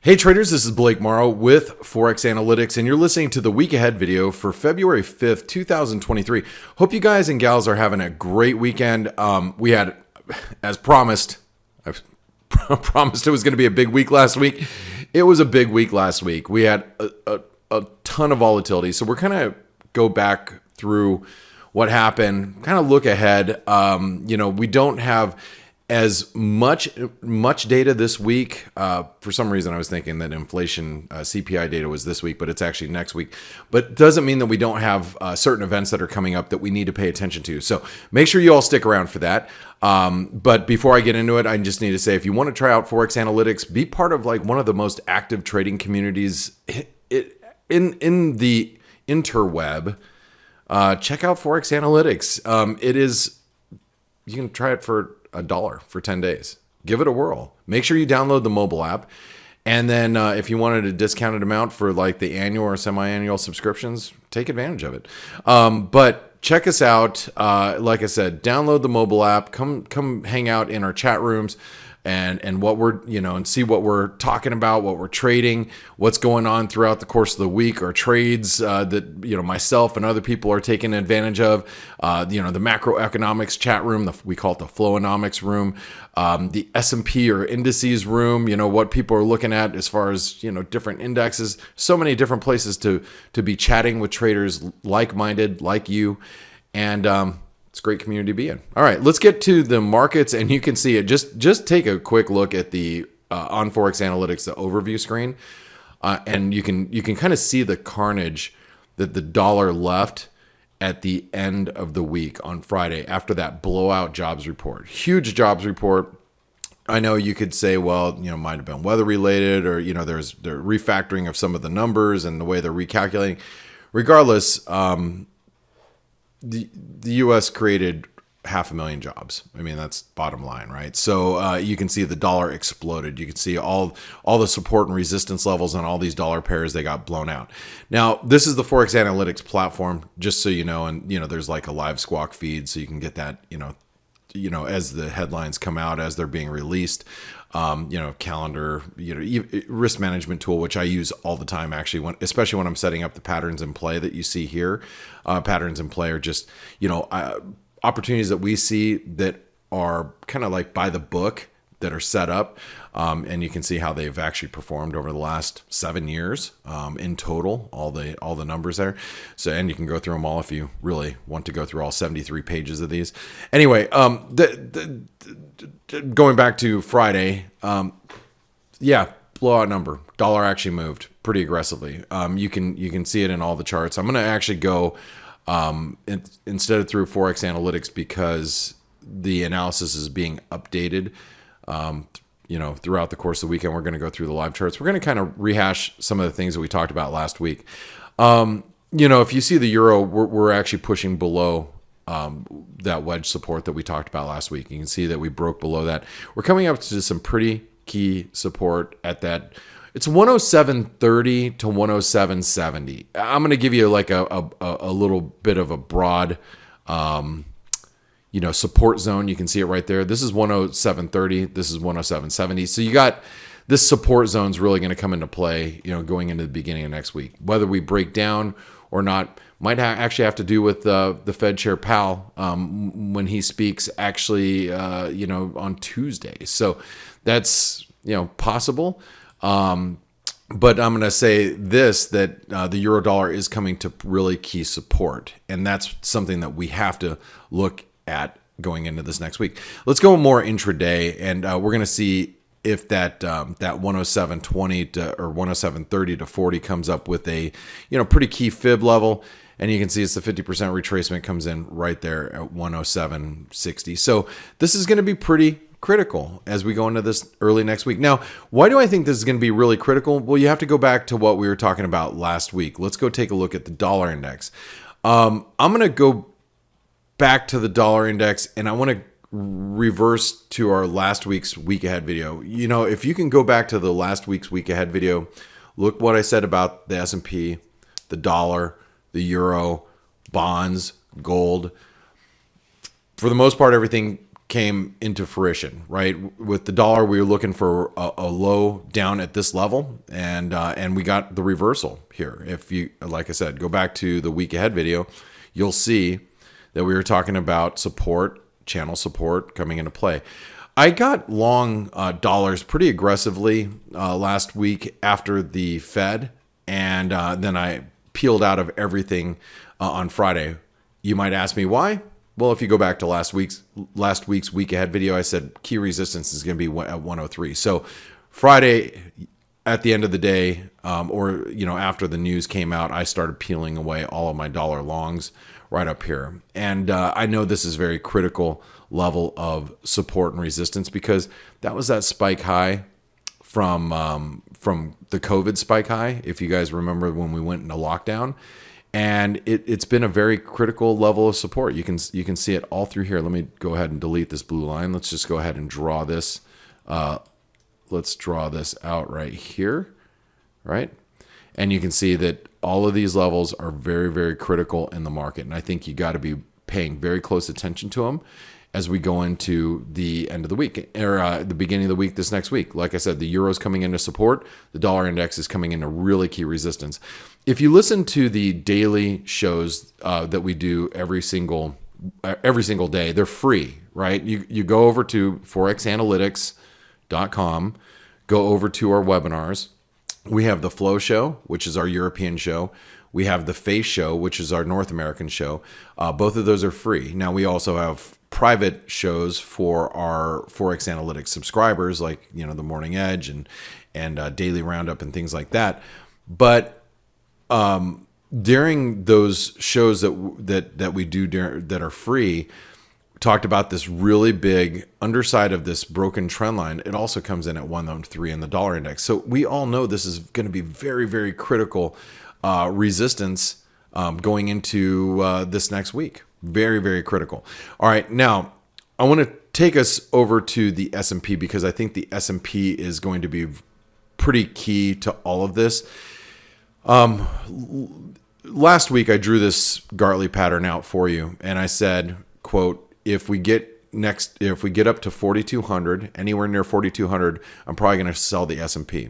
Hey traders, this is Blake Morrow with Forex Analytics, and you're listening to the week ahead video for February 5th, 2023. Hope you guys and gals are having a great weekend. We had, as promised, I promised it was going to be a big week last week. It was a big week last week. We had a ton of volatility. So we're kind of go back through what happened, kind of look ahead. We don't have as much data this week. For some reason, I was thinking that inflation CPI data was this week, but it's actually next week. But it doesn't mean that we don't have certain events that are coming up that we need to pay attention to. So make sure you all stick around for that. But before I get into it, I just need to say, if you want to try out Forex Analytics, be part of like one of the most active trading communities in the interweb. Check out Forex Analytics. You can try it for $1 for 10 days. Give it a whirl. Make sure you download the mobile app. And then if you wanted a discounted amount for like the annual or semi-annual subscriptions, take advantage of it. But check us out. Like I said, download the mobile app. Come hang out in our chat rooms and what we're, and see what we're talking about, what we're trading, what's going on throughout the course of the week, or trades that, myself and other people are taking advantage of. The macroeconomics chat room, we call it the Flowonomics room, the S&P or indices room, what people are looking at as far as, different indexes, so many different places to be chatting with traders like-minded, like you. And, it's a great community to be in. All right, let's get to the markets, and you can see it. Just take a quick look at the on Forex Analytics, the overview screen, and you can kind of see the carnage that the dollar left at the end of the week on Friday after that blowout jobs report. Huge jobs report. I know you could say, well, might have been weather related, or there's the refactoring of some of the numbers and the way they're recalculating. Regardless, the U.S. created 500,000 jobs. I mean, that's bottom line, right? So you can see the dollar exploded. You can see all the support and resistance levels on all these dollar pairs. They got blown out. Now, this is the Forex Analytics platform, just so you know. And there's like a live squawk feed, so you can get that. As the headlines come out, as they're being released. Calendar, risk management tool, which I use all the time, actually, especially when I'm setting up the patterns in play that you see here. Patterns in play are just, opportunities that we see that are kind of like by the book that are set up. And you can see how they've actually performed over the last 7 years in total, all the numbers there. So, and you can go through them all if you really want to go through all 73 pages of these. Anyway, going back to Friday, blowout number. Dollar actually moved pretty aggressively. You can see it in all the charts. I'm going to actually go instead of through Forex Analytics, because the analysis is being updated throughout the course of the weekend. We're going to go through the live charts. We're going to kind of rehash some of the things that we talked about last week. If you see the euro, we're actually pushing below that wedge support that we talked about last week. You can see that we broke below that. We're coming up to some pretty key support at that. It's 107.30 to 107.70. I'm going to give you like a little bit of a broad support zone. You can see it right there. This is 107.30. This is 107.70. So you got this support zone is really going to come into play, going into the beginning of next week. Whether we break down or not might actually have to do with the Fed Chair Powell when he speaks actually, on Tuesday. So that's, possible. But I'm going to say this, that the euro dollar is coming to really key support. And that's something that we have to look at going into this next week. Let's go more intraday, and we're going to see if that 107.20 or 107.30 to 40 comes up with a pretty key fib level. And you can see it's the 50% retracement comes in right there at 107.60. So this is going to be pretty critical as we go into this early next week. Now, why do I think this is going to be really critical? Well, you have to go back to what we were talking about last week. Let's go take a look at the dollar index. I'm going to go back to the dollar index, and I want to reverse to our last week's week ahead video. If you can go back to the last week's week ahead video, look what I said about the S&P, the dollar, the euro, bonds, gold. For the most part, everything came into fruition, right? With the dollar, we were looking for a low down at this level, and we got the reversal here. If you, like I said, go back to the week ahead video, you'll see that we were talking about support, channel support coming into play. I got long dollars pretty aggressively last week after the Fed, and then I peeled out of everything on Friday. You might ask me why? Well, if you go back to last week's week ahead video, I said key resistance is going to be at 103. So Friday, at the end of the day, or after the news came out, I started peeling away all of my dollar longs right up here. And I know this is very critical level of support and resistance because that was that spike high from the COVID spike high. If you guys remember when we went into lockdown. And it's been a very critical level of support. You can see it all through here. Let me go ahead and delete this blue line. Let's just go ahead and draw this. Let's draw this out right here, right? And you can see that all of these levels are very, very critical in the market. And I think you got to be paying very close attention to them as we go into the end of the week or the beginning of the week this next week. Like I said, the euro's coming into support. The dollar index is coming into really key resistance. If you listen to the daily shows that we do every single day, they're free, right? You go over to forexanalytics.com, go over to our webinars. We have the Flow Show, which is our European show. We have the Face Show, which is our North American show. Both of those are free. Now, we also have private shows for our Forex Analytics subscribers, like the Morning Edge and Daily Roundup and things like that. But during those shows that we do that are free, talked about this really big underside of this broken trend line. It also comes in at 103 in the dollar index. So we all know this is going to be very, very critical resistance going into this next week. Very, very critical. All right, now I want to take us over to the S&P because I think the S&P is going to be pretty key to all of this. Last week I drew this Gartley pattern out for you, and I said, quote, if we get up to 4,200, anywhere near 4,200, I'm probably going to sell the S&P.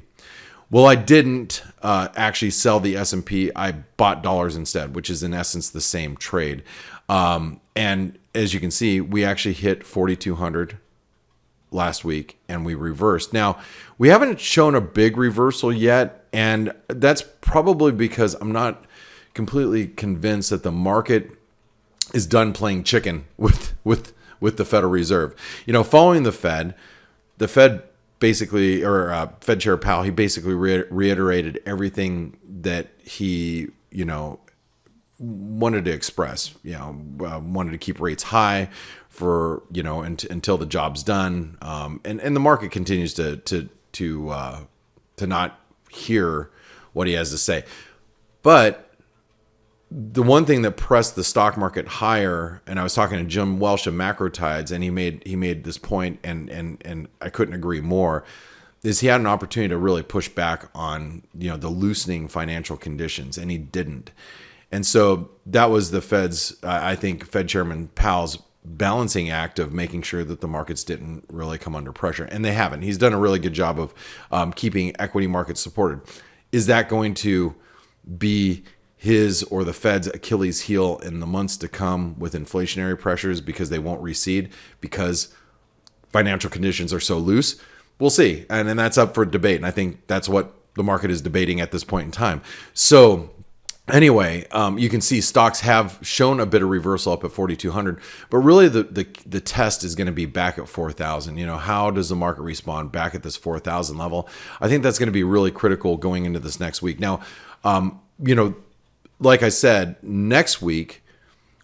Well, I didn't actually sell the S&P. I bought dollars instead, which is in essence the same trade. And as you can see, we actually hit 4,200 last week and we reversed. Now, we haven't shown a big reversal yet, and that's probably because I'm not completely convinced that the market is done playing chicken with the Federal Reserve. Following the Fed basically, or Fed Chair Powell, he basically reiterated everything that he, wanted to express. Wanted to keep rates high for until the job's done, and the market continues to not hear what he has to say. But the one thing that pressed the stock market higher, and I was talking to Jim Welsh of Macro Tides, and he made this point, and I couldn't agree more, is he had an opportunity to really push back on the loosening financial conditions, and he didn't. And so that was the Fed's, I think, Fed Chairman Powell's balancing act of making sure that the markets didn't really come under pressure, and they haven't. He's done a really good job of keeping equity markets supported. Is that going to be his or the Fed's Achilles heel in the months to come with inflationary pressures because they won't recede because financial conditions are so loose? We'll see. And that's up for debate. And I think that's what the market is debating at this point in time. So anyway, you can see stocks have shown a bit of reversal up at 4,200, but really the test is going to be back at 4,000. How does the market respond back at this 4,000 level? I think that's going to be really critical going into this next week. Now, like I said, next week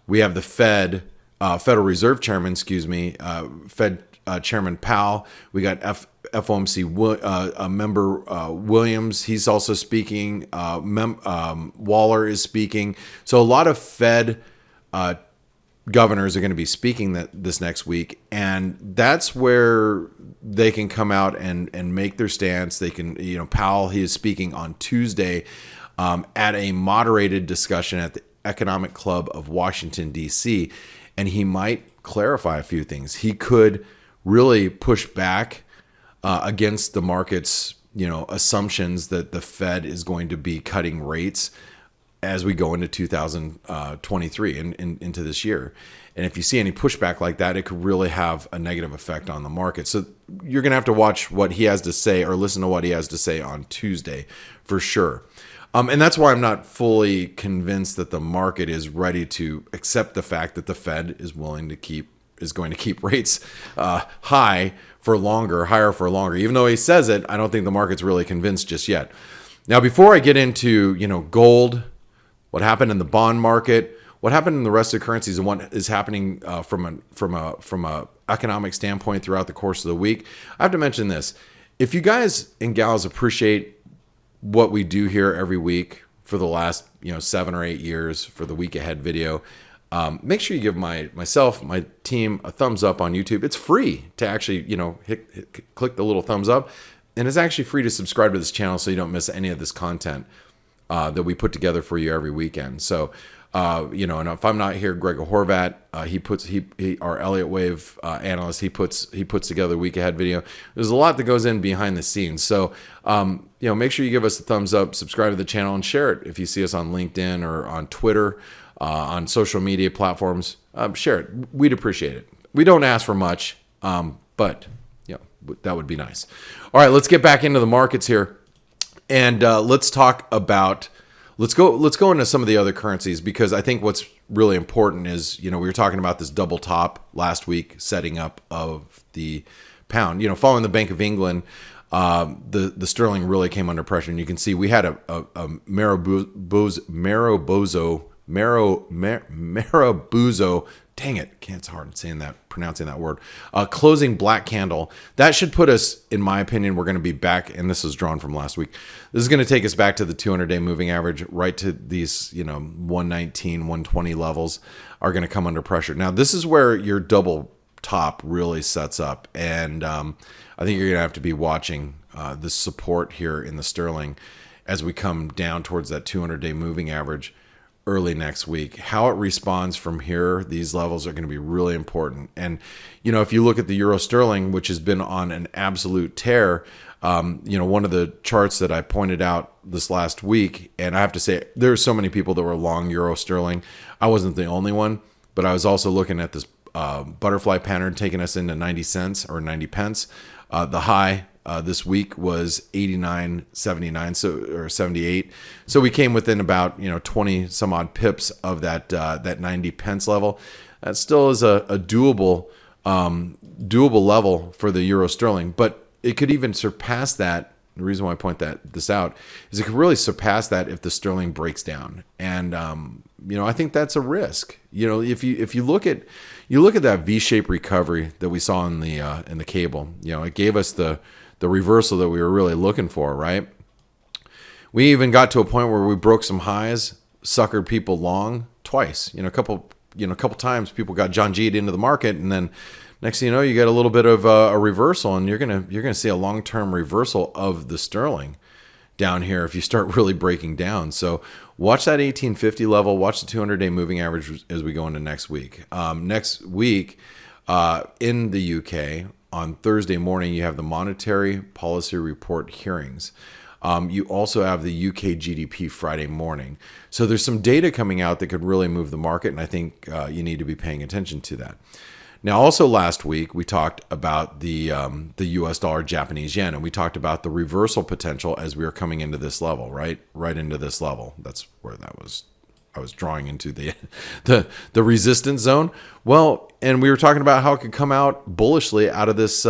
we have the Federal Reserve Chairman, Fed Chairman Powell. We got FOMC member Williams. He's also speaking. Waller is speaking. So a lot of Fed governors are going to be speaking this next week, and that's where they can come out and make their stance. They can, Powell, he is speaking on Tuesday at a moderated discussion at the Economic Club of Washington, D.C. and he might clarify a few things. He could really push back against the market's assumptions that the Fed is going to be cutting rates as we go into 2023 and into this year. And if you see any pushback like that, it could really have a negative effect on the market. So you're going to have to watch what he has to say, or listen to what he has to say on Tuesday for sure. And that's why I'm not fully convinced that the market is ready to accept the fact that the Fed is going to keep rates higher for longer. Even though he says it, I don't think the market's really convinced just yet. Now, before I get into gold, what happened in the bond market, what happened in the rest of the currencies, and what is happening from a economic standpoint throughout the course of the week, I have to mention this. If you guys and gals appreciate what we do here every week for the last 7 or 8 years for the week ahead video, make sure you give myself, my team, a thumbs up on YouTube. It's free to actually click the little thumbs up, and it's actually free to subscribe to this channel so you don't miss any of this content that we put together for you every weekend. So and if I'm not here, Greg Horvat, our Elliott Wave analyst, he puts together a week ahead video. There's a lot that goes in behind the scenes. So make sure you give us a thumbs up, subscribe to the channel, and share it if you see us on LinkedIn or on Twitter, on social media platforms. Share it. We'd appreciate it. We don't ask for much, but that would be nice. All right, let's get back into the markets here, and let's talk about. Let's go into some of the other currencies, because I think what's really important is, we were talking about this double top last week, setting up of the pound. Following the Bank of England, the sterling really came under pressure, and you can see we had a Marabuzzo. Dang it, it's hard pronouncing that word. Closing black candle. That should put us, in my opinion, we're going to be back, and this is drawn from last week. This is going to take us back to the 200-day moving average, right to these, 119, 120 levels are going to come under pressure. Now, this is where your double top really sets up, and I think you're going to have to be watching the support here in the sterling as we come down towards that 200-day moving average early next week. How it responds from here, these levels are going to be really important. And if you look at the euro sterling, which has been on an absolute tear, one of the charts that I pointed out this last week, and I have to say there's so many people that were long euro sterling. I wasn't the only one, but I was also looking at this butterfly pattern taking us into 90 cents or 90 pence. The high this week was 89.79, or 78. So we came within about 20 some odd pips of that 90 pence level. That still is a doable level for the euro sterling, but it could even surpass that. The reason why I point this out is it could really surpass that if the sterling breaks down, and I think that's a risk. If you look at that V-shaped recovery that we saw in the cable, it gave us the reversal that we were really looking for, right? We even got to a point where we broke some highs, suckered people long twice. A couple times people got John G'd into the market, and then next thing you know, you get a little bit of a reversal, and you're gonna see a long-term reversal of the sterling down here if you start really breaking down. So watch that 1850 level, watch the 200-day moving average as we go into next week. Next week in the UK, on Thursday morning, you have the monetary policy report hearings. You also have the UK GDP Friday morning. So there's some data coming out that could really move the market, and I think you need to be paying attention to that. Now, also last week, we talked about the US dollar, Japanese yen, and we talked about the reversal potential as we were coming into this level, right into this level. That's where I was drawing into the resistance zone. Well, and we were talking about how it could come out bullishly out of this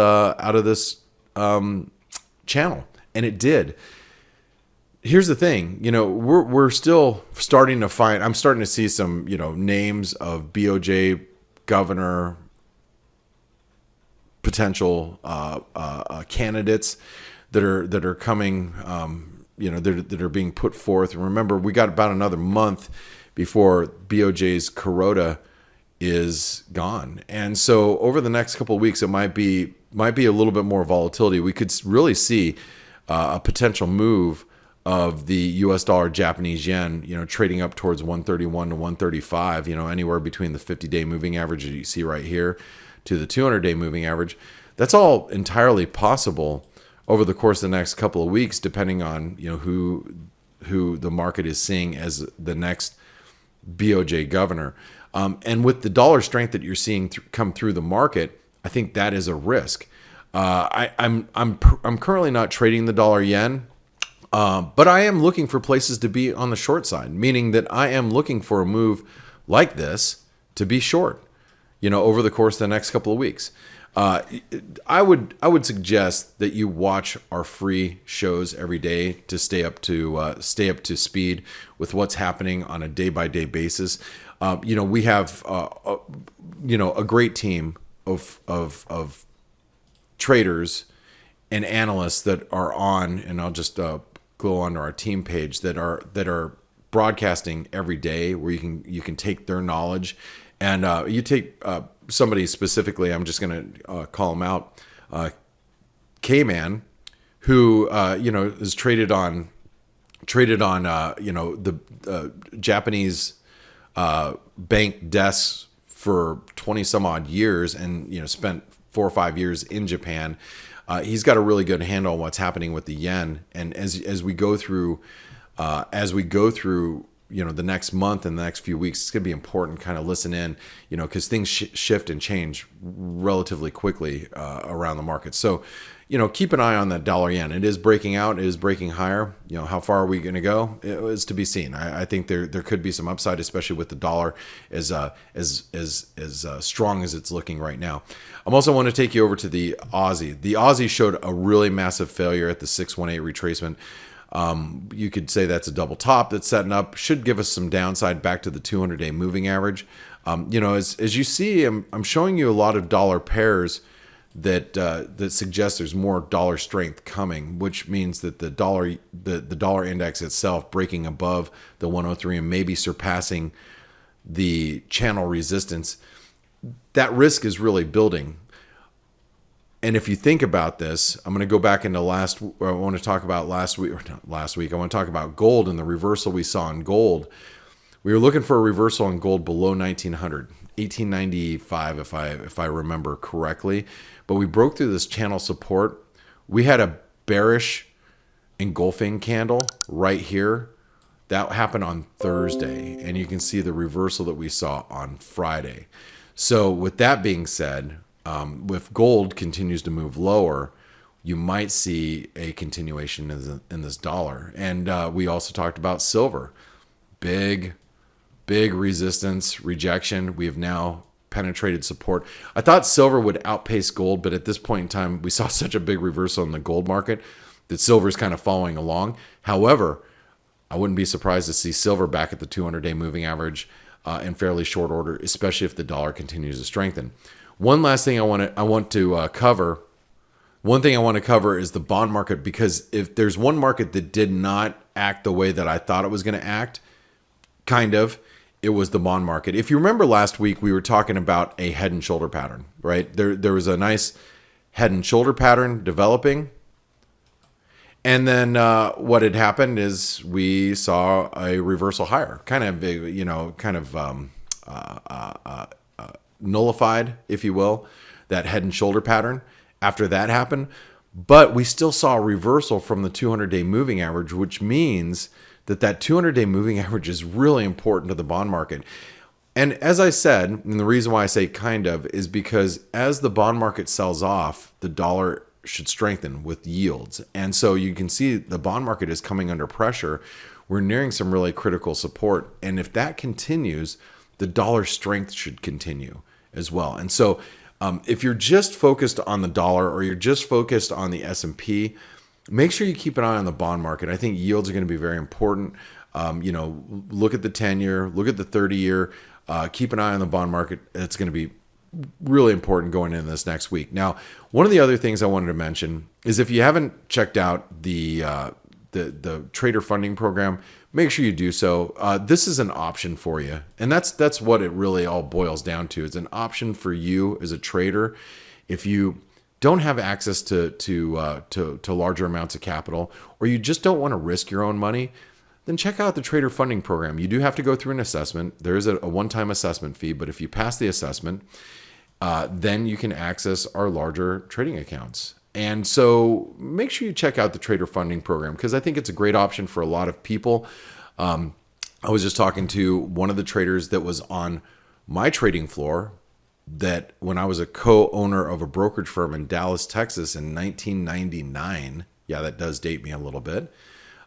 channel, and it did. Here's the thing, we're still starting to find. I'm starting to see some names of BOJ governor potential candidates that are coming. That are being put forth. And remember, we got about another month before BOJ's Kuroda is gone. And so over the next couple of weeks, it might be a little bit more volatility. We could really see a potential move of the US dollar Japanese yen, trading up towards 131 to 135, anywhere between the 50-day moving average that you see right here to the 200-day moving average. That's all entirely possible over the course of the next couple of weeks, depending on who the market is seeing as the next BOJ governor. And with the dollar strength that you're seeing come through the market, I think that is a risk. I'm currently not trading the dollar yen. But I am looking for places to be on the short side, meaning that I am looking for a move like this to be short, over the course of the next couple of weeks. I would suggest that you watch our free shows every day to stay up to speed with what's happening on a day-by-day basis. We have a great team of traders and analysts that are on, and I'll just go onto our team page that are broadcasting every day, where you can take their knowledge, and you take somebody specifically. I'm just going to call him out, K-Man, who is traded on the Japanese bank desks for 20 some odd years, and spent 4 or 5 years in Japan. He's got a really good handle on what's happening with the yen, and as we go through the next month and the next few weeks, it's going to be important kind of listen in, because things shift and change relatively quickly around the market. So, keep an eye on that dollar yen. It is breaking out. It is breaking higher. How far are we going to go? It is to be seen. I think there could be some upside, especially with the dollar as strong as it's looking right now. I'm also want to take you over to the Aussie. The Aussie showed a really massive failure at the 618 retracement. You could say that's a double top that's setting up. Should give us some downside back to the 200-day moving average. As you see, I'm showing you a lot of dollar pairs that suggest there's more dollar strength coming, which means that the dollar index itself breaking above the 103 and maybe surpassing the channel resistance. That risk is really building. And if you think about this, I'm going to go back into I want to talk about last week. I want to talk about gold and the reversal we saw in gold. We were looking for a reversal in gold below 1900, 1895, if I remember correctly. But we broke through this channel support. We had a bearish engulfing candle right here. That happened on Thursday, and you can see the reversal that we saw on Friday. So with that being said, if gold continues to move lower, you might see a continuation in this dollar. And we also talked about silver. Big resistance, rejection. We have now penetrated support. I thought silver would outpace gold, but at this point in time, we saw such a big reversal in the gold market that silver is kind of following along. However, I wouldn't be surprised to see silver back at the 200-day moving average in fairly short order, especially if the dollar continues to strengthen. One last thing I want to cover. One thing I want to cover is the bond market, because if there's one market that did not act the way that I thought it was going to act, it was the bond market. If you remember last week, we were talking about a head and shoulder pattern, right? There was a nice head and shoulder pattern developing. And then what had happened is we saw a reversal higher, nullified, if you will, that head and shoulder pattern after that happened. But we still saw a reversal from the 200-day moving average, which means that 200-day moving average is really important to the bond market. And as I said, and the reason why I say is because as the bond market sells off, the dollar should strengthen with yields. And so you can see the bond market is coming under pressure. We're nearing some really critical support. And if that continues, the dollar strength should continue as well. And so if you're just focused on the dollar, or you're just focused on the S&P, make sure you keep an eye on the bond market. I think yields are going to be very important. Look at the 10-year, look at the 30-year, keep an eye on the bond market. It's going to be really important going into this next week. Now, one of the other things I wanted to mention is if you haven't checked out the trader funding program, make sure you do so. This is an option for you. And that's what it really all boils down to. It's an option for you as a trader. If you don't have access to larger amounts of capital, or you just don't want to risk your own money, then check out the trader funding program. You do have to go through an assessment. There is a one-time assessment fee, but if you pass the assessment, then you can access our larger trading accounts. And so make sure you check out the trader funding program, because I think it's a great option for a lot of people. I was just talking to one of the traders that was on my trading floor, that when I was a co-owner of a brokerage firm in Dallas, Texas in 1999, yeah, that does date me a little bit.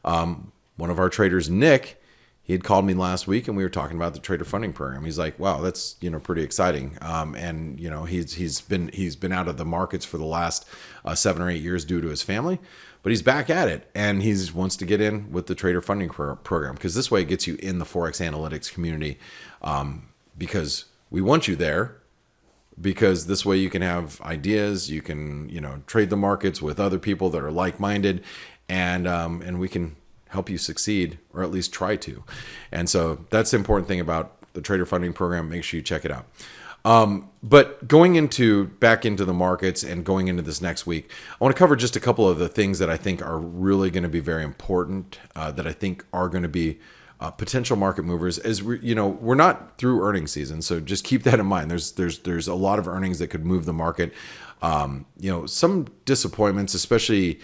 One of our traders, Nick, he had called me last week and we were talking about the trader funding program. He's like, wow, that's, pretty exciting. And he's been out of the markets for the last 7 or 8 years due to his family, but he's back at it and he wants to get in with the trader funding program, because this way it gets you in the Forex analytics community, because we want you there. Because this way you can have ideas, you can, trade the markets with other people that are like-minded, and we can help you succeed, or at least try to. And so that's the important thing about the trader funding program. Make sure you check it out. But going back into the markets and going into this next week, I want to cover just a couple of the things that I think are really going to be very important, that I think are going to be potential market movers. As we're not through earnings season, so just keep that in mind. There's a lot of earnings that could move the market. Some disappointments, especially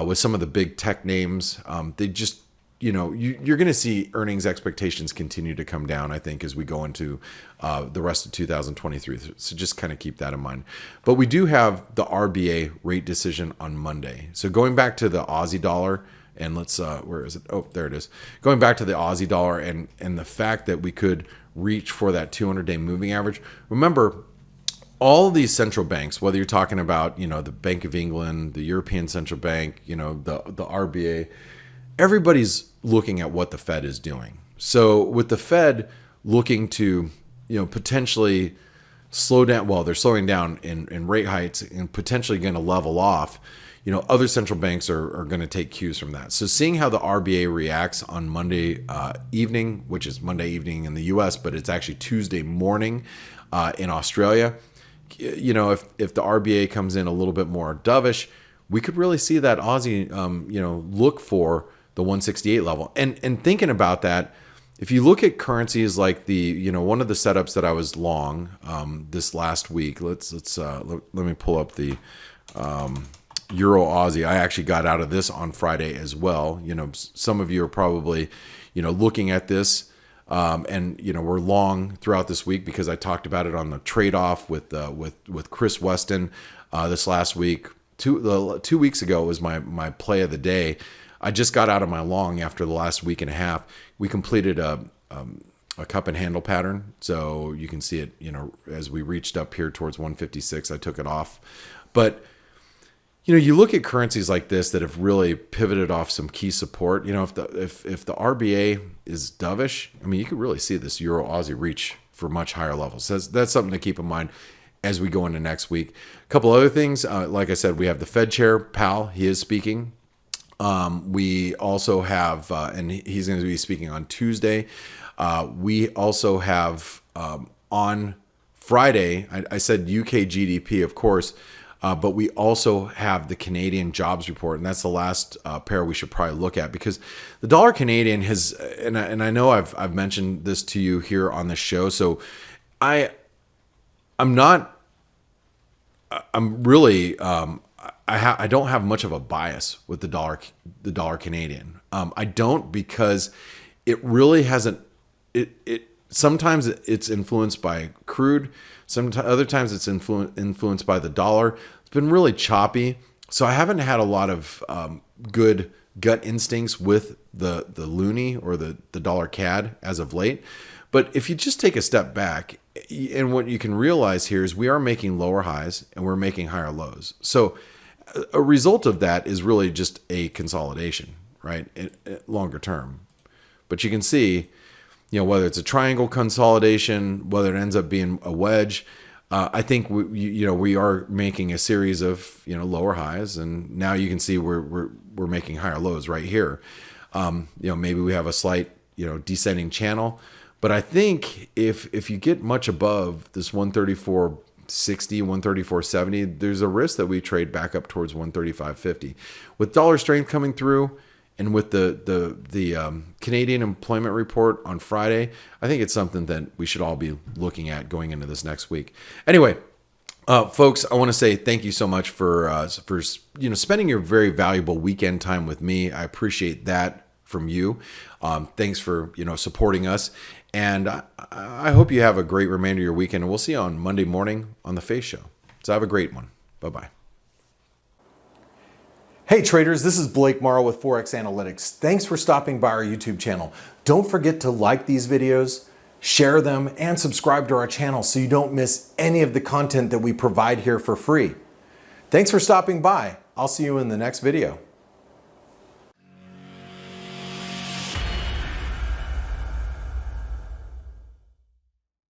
with some of the big tech names. They just, you're going to see earnings expectations continue to come down, I think, as we go into the rest of 2023. So just kind of keep that in mind. But we do have the RBA rate decision on Monday. So going back to the Aussie dollar, and let's, where is it? Oh, there it is. Going back to the Aussie dollar and the fact that we could reach for that 200-day moving average. Remember, all these central banks, whether you're talking about, the Bank of England, the European Central Bank, the RBA, everybody's looking at what the Fed is doing. So with the Fed looking to, potentially slow down, well, they're slowing down in rate hikes and potentially going to level off, other central banks are going to take cues from that. So seeing how the RBA reacts on Monday evening, which is Monday evening in the US, but it's actually Tuesday morning in Australia. If the RBA comes in a little bit more dovish, we could really see that Aussie, look for the 168 level. And thinking about that, if you look at currencies like the, one of the setups that I was long this last week, let me pull up the Euro Aussie. I actually got out of this on Friday as well. Some of you are probably, looking at this. And we're long throughout this week because I talked about it on the trade-off with Chris Weston this last week. 2 weeks ago was my play of the day. I just got out of my long after the last week and a half. We completed a cup and handle pattern, so you can see it. As we reached up here towards 156, I took it off. But you look at currencies like this that have really pivoted off some key support. If the RBA is dovish, you could really see this Euro Aussie reach for much higher levels. So that's something to keep in mind as we go into next week. A couple other things, like I said, we have the Fed Chair Powell. He is speaking. We also have, and he's going to be speaking on Tuesday. We also have on Friday. I said UK GDP, of course. But we also have the Canadian jobs report, and that's the last pair we should probably look at, because the dollar Canadian has, and I know I've mentioned this to you here on the show, so I don't have much of a bias with the dollar Canadian. I don't, because it really hasn't. It sometimes it's influenced by crude. Other times it's influenced by the dollar. It's been really choppy. So I haven't had a lot of good gut instincts with the loonie or the dollar CAD as of late. But if you just take a step back, and what you can realize here is we are making lower highs and we're making higher lows. So a result of that is really just a consolidation, right? Longer term. But you can see, whether it's a triangle consolidation, whether it ends up being a wedge, I think we are making a series of lower highs, and now you can see we're making higher lows right here. Maybe we have a slight descending channel, but I think if you get much above this 134 134.60, 134.70, there's a risk that we trade back up towards 135.50. With dollar strength coming through, and with the Canadian employment report on Friday, I think it's something that we should all be looking at going into this next week. Anyway, folks, I want to say thank you so much for spending your very valuable weekend time with me. I appreciate that from you. Thanks for supporting us, and I hope you have a great remainder of your weekend. And we'll see you on Monday morning on the Face Show. So have a great one. Bye bye. Hey traders, this is Blake Morrow with Forex Analytics. Thanks for stopping by our YouTube channel. Don't forget to like these videos, share them, and subscribe to our channel so you don't miss any of the content that we provide here for free. Thanks for stopping by. I'll see you in the next video.